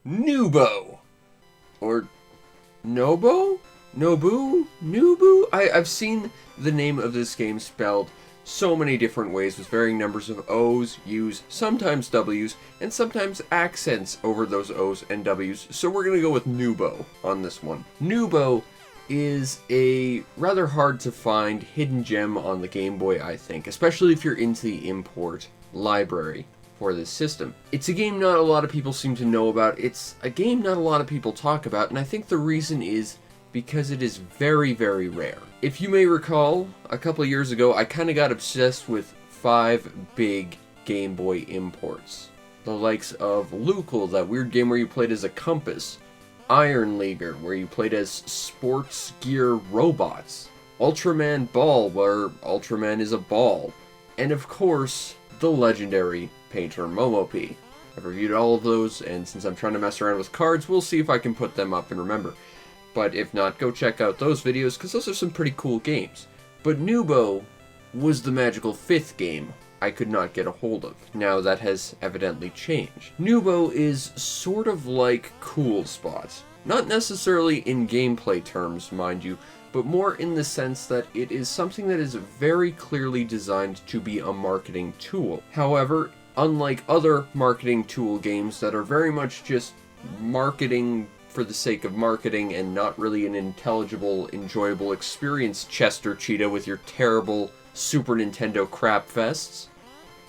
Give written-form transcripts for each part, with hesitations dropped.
Nubo. Or Nobo? Nobu? Nubu? I've seen the name of this game spelled so many different ways with varying numbers of O's, U's, sometimes W's, and sometimes accents over those O's and W's, so we're gonna go with Nubo on this one. Nubo is a rather hard to find hidden gem on the Game Boy, I think, especially if you're into the import library for this system. It's a game not a lot of people seem to know about, it's a game not a lot of people talk about, and I think the reason is because it is very, very rare. If you may recall, a couple of years ago, I kind of got obsessed with 5 big Game Boy imports. The likes of Lucal, that weird game where you played as a compass, Iron Leaguer, where you played as sports gear robots, Ultraman Ball, where Ultraman is a ball, and of course, the legendary Painter Momopi. I've reviewed all of those, and since I'm trying to mess around with cards, we'll see if I can put them up and remember. But if not, go check out those videos, because those are some pretty cool games. But Nubo was the magical 5th game I could not get a hold of. Now that has evidently changed. Nubo is sort of like Cool Spot. Not necessarily in gameplay terms, mind you, but more in the sense that it is something that is very clearly designed to be a marketing tool. However, unlike other marketing tool games that are very much just marketing for the sake of marketing and not really an intelligible, enjoyable experience, Chester Cheetah, with your terrible Super Nintendo crap fests,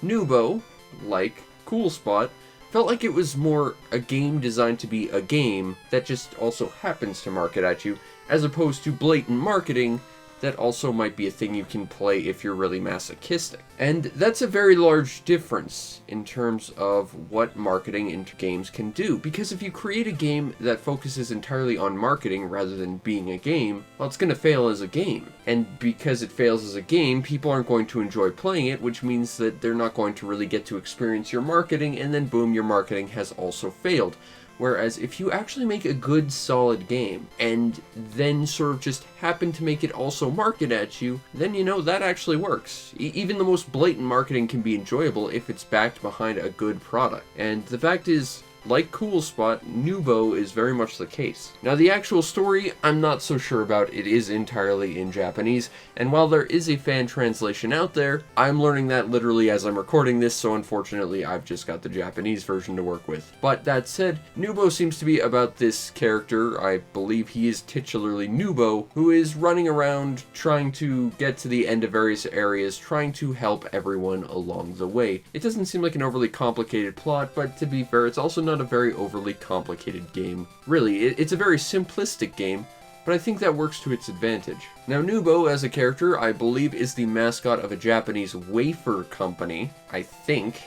Nubo, like Cool Spot, felt like it was more a game designed to be a game that just also happens to market at you, as opposed to blatant marketing that also might be a thing you can play if you're really masochistic. And that's a very large difference in terms of what marketing into games can do, because if you create a game that focuses entirely on marketing rather than being a game, well, it's going to fail as a game. And because it fails as a game, people aren't going to enjoy playing it, which means that they're not going to really get to experience your marketing, and then boom, your marketing has also failed. Whereas if you actually make a good, solid game, and then sort of just happen to make it also market at you, then you know, that actually works. Even the most blatant marketing can be enjoyable if it's backed behind a good product. And the fact is, like Cool Spot, Nubo is very much the case. Now, the actual story, I'm not so sure about. It is entirely in Japanese, and while there is a fan translation out there, I'm learning that literally as I'm recording this, so unfortunately I've just got the Japanese version to work with. But that said, Nubo seems to be about this character, I believe he is titularly Nubo, who is running around trying to get to the end of various areas, trying to help everyone along the way. It doesn't seem like an overly complicated plot, but to be fair, it's also not a very overly complicated game. Really, it's a very simplistic game, but I think that works to its advantage. Now, Nubo, as a character, I believe is the mascot of a Japanese wafer company, I think.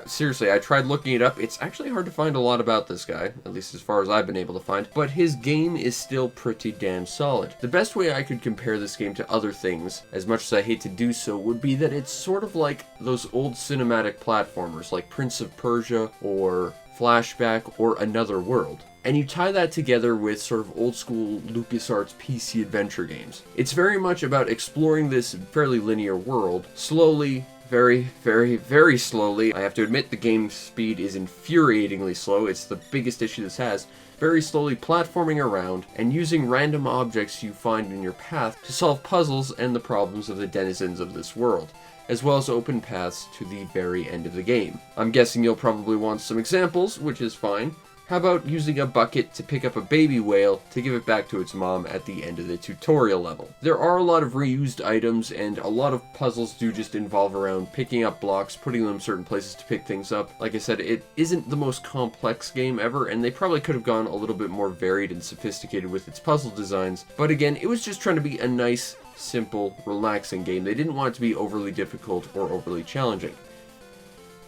Seriously, I tried looking it up. It's actually hard to find a lot about this guy, at least as far as I've been able to find, but his game is still pretty damn solid. The best way I could compare this game to other things, as much as I hate to do so, would be that it's sort of like those old cinematic platformers like Prince of Persia or Flashback or Another World. And you tie that together with sort of old school LucasArts PC adventure games. It's very much about exploring this fairly linear world, slowly, very, very, very slowly. I have to admit the game speed is infuriatingly slow. It's the biggest issue this has. Very slowly platforming around and using random objects you find in your path to solve puzzles and the problems of the denizens of this world, as well as open paths to the very end of the game. I'm guessing you'll probably want some examples, which is fine. How about using a bucket to pick up a baby whale to give it back to its mom at the end of the tutorial level? There are a lot of reused items, and a lot of puzzles do just involve around picking up blocks, putting them in certain places to pick things up. Like I said, it isn't the most complex game ever, and they probably could have gone a little bit more varied and sophisticated with its puzzle designs. But again, it was just trying to be a nice, simple, relaxing game. They didn't want it to be overly difficult or overly challenging.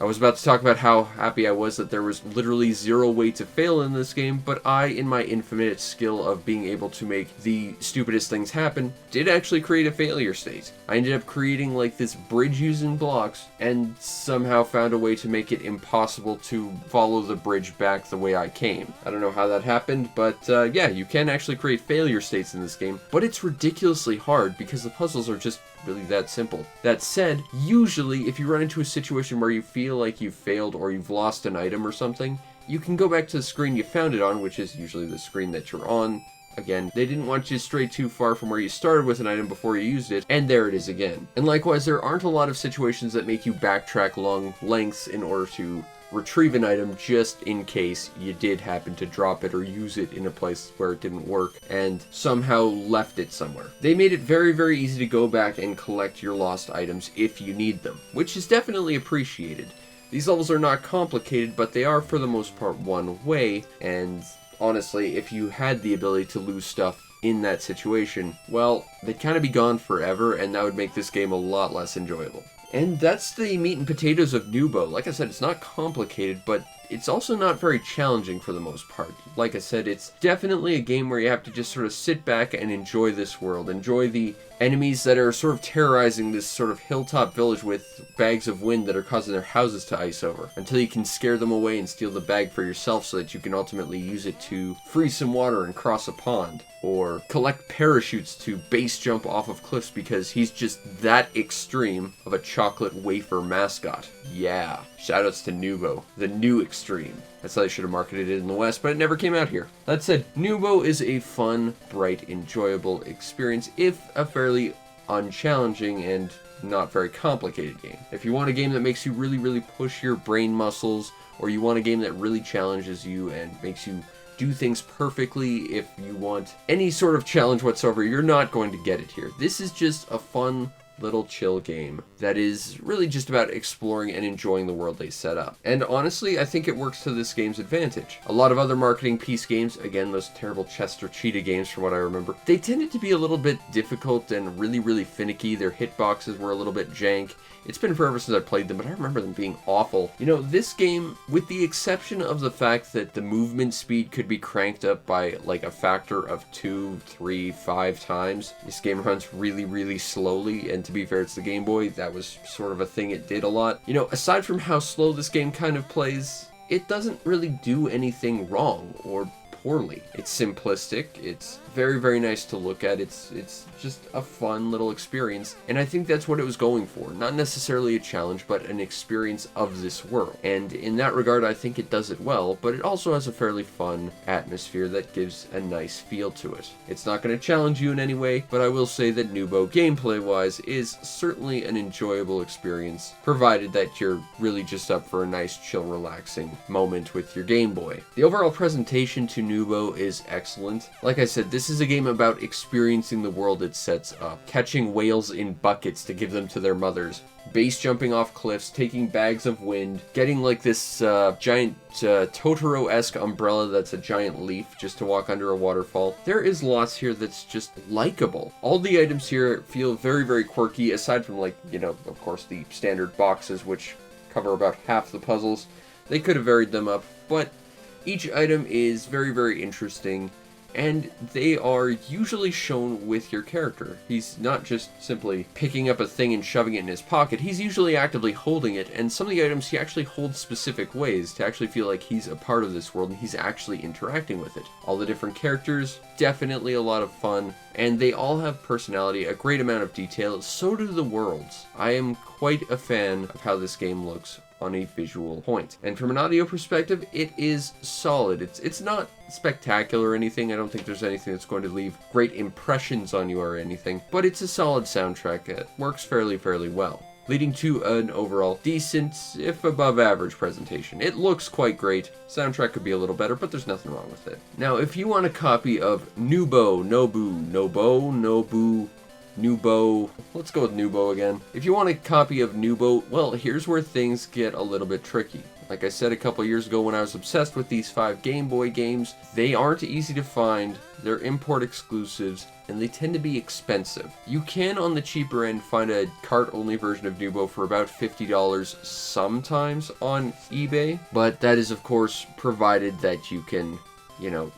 I was about to talk about how happy I was that there was literally zero way to fail in this game, but I, in my infinite skill of being able to make the stupidest things happen, did actually create a failure state. I ended up creating like this bridge using blocks, and somehow found a way to make it impossible to follow the bridge back the way I came. I don't know how that happened, but yeah, you can actually create failure states in this game, but it's ridiculously hard because the puzzles are just really that simple. That said, usually if you run into a situation where you feel like you've failed or you've lost an item or something, you can go back to the screen you found it on, which is usually the screen that you're on. Again, they didn't want you to stray too far from where you started with an item before you used it, and there it is again. And likewise, there aren't a lot of situations that make you backtrack long lengths in order to retrieve an item just in case you did happen to drop it or use it in a place where it didn't work and somehow left it somewhere. They made it very, very easy to go back and collect your lost items if you need them, which is definitely appreciated. These levels are not complicated, but they are for the most part one way, and honestly, if you had the ability to lose stuff in that situation, well, they'd kind of be gone forever, and that would make this game a lot less enjoyable. And that's the meat and potatoes of Nubo. Like I said, it's not complicated, but it's also not very challenging for the most part. Like I said, it's definitely a game where you have to just sort of sit back and enjoy this world. Enjoy the enemies that are sort of terrorizing this sort of hilltop village with bags of wind that are causing their houses to ice over, until you can scare them away and steal the bag for yourself so that you can ultimately use it to freeze some water and cross a pond, or collect parachutes to base jump off of cliffs because he's just that extreme of a chocolate wafer mascot. Yeah. Shoutouts to Nubo, the new extreme. That's how they should have marketed it in the West, but it never came out here. That said, Nubo is a fun, bright, enjoyable experience, if a fairly unchallenging and not very complicated game. If you want a game that makes you really, really push your brain muscles, or you want a game that really challenges you and makes you do things perfectly, if you want any sort of challenge whatsoever, you're not going to get it here. This is just a fun, little chill game that is really just about exploring and enjoying the world they set up. And honestly, I think it works to this game's advantage. A lot of other marketing piece games, again, those terrible Chester Cheetah games from what I remember, they tended to be a little bit difficult and really, really finicky. Their hitboxes were a little bit jank. It's been forever since I played them, but I remember them being awful. You know, this game, with the exception of the fact that the movement speed could be cranked up by like a factor of 2, 3, 5 times, this game runs really, really slowly, and to be fair, it's the Game Boy, that was sort of a thing it did a lot. You know, aside from how slow this game kind of plays, it doesn't really do anything wrong or poorly. It's simplistic, it's very, very nice to look at, it's just a fun little experience, and I think that's what it was going for. Not necessarily a challenge, but an experience of this world. And in that regard, I think it does it well, but it also has a fairly fun atmosphere that gives a nice feel to it. It's not going to challenge you in any way, but I will say that Nubo, gameplay-wise, is certainly an enjoyable experience, provided that you're really just up for a nice, chill, relaxing moment with your Game Boy. The overall presentation to Nubo is excellent. Like I said, this is a game about experiencing the world it sets up, catching whales in buckets to give them to their mothers, base jumping off cliffs, taking bags of wind, getting like this giant Totoro-esque umbrella that's a giant leaf just to walk under a waterfall. There is lots here that's just likable. All the items here feel very, very quirky, aside from, like, you know, of course, the standard boxes, which cover about half the puzzles. They could have varied them up, but each item is very, very interesting, and they are usually shown with your character. He's not just simply picking up a thing and shoving it in his pocket, he's usually actively holding it, and some of the items he actually holds specific ways to actually feel like he's a part of this world and he's actually interacting with it. All the different characters, definitely a lot of fun, and they all have personality, a great amount of detail, so do the worlds. I am quite a fan of how this game looks on a visual point. And from an audio perspective, it is solid. It's not spectacular or anything. I don't think there's anything that's going to leave great impressions on you or anything, but it's a solid soundtrack. It works fairly well, leading to an overall decent, if above average, presentation. It looks quite great. Soundtrack could be a little better, but there's nothing wrong with it. Now, if you want a copy of Nubo, let's go with Nubo again. If you want a copy of Nubo, well, here's where things get a little bit tricky. Like I said a couple years ago when I was obsessed with these 5 Game Boy games, they aren't easy to find, they're import exclusives, and they tend to be expensive. You can, on the cheaper end, find a cart-only version of Nubo for about $50 sometimes on eBay, but that is, of course, provided that you can, you know,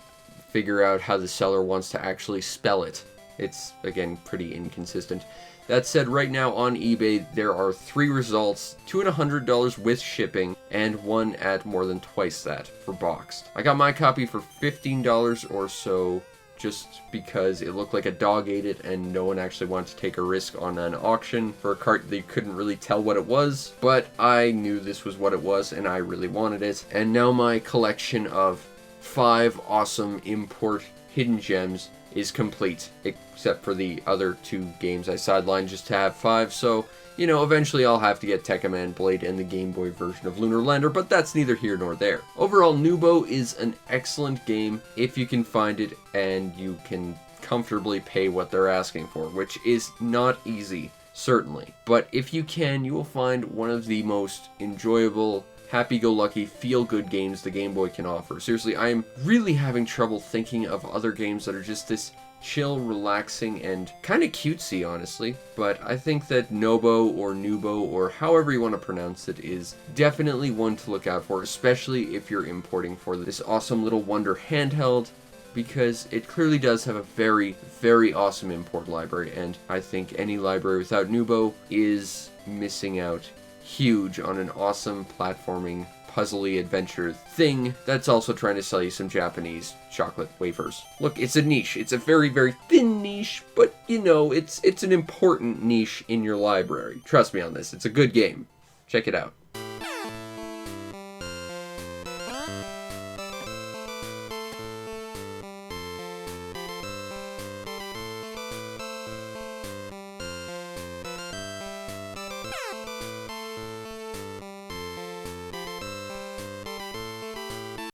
figure out how the seller wants to actually spell it. It's, again, pretty inconsistent. That said, right now on eBay, there are 3 results, 2 at $100 with shipping, and 1 at more than twice that for boxed. I got my copy for $15 or so just because it looked like a dog ate it and no one actually wanted to take a risk on an auction for a cart they couldn't really tell what it was. But I knew this was what it was and I really wanted it. And now my collection of 5 awesome import hidden gems is complete, except for the other 2 games I sidelined just to have 5, so, you know, eventually I'll have to get Tekka Man Blade and the Game Boy version of Lunar Lander, but that's neither here nor there. Overall, Nubo is an excellent game if you can find it and you can comfortably pay what they're asking for, which is not easy, certainly. But if you can, you will find one of the most enjoyable, happy-go-lucky, feel-good games the Game Boy can offer. Seriously, I am really having trouble thinking of other games that are just this chill, relaxing, and kind of cutesy, honestly. But I think that Nobo or Nubo, or however you want to pronounce it, is definitely one to look out for, especially if you're importing for this awesome little wonder handheld, because it clearly does have a very, very awesome import library, and I think any library without Nubo is missing out huge on an awesome platforming, puzzly adventure thing that's also trying to sell you some Japanese chocolate wafers. Look, it's a niche. It's a very, very thin niche, but, you know, it's an important niche in your library. Trust me on this. It's a good game. Check it out.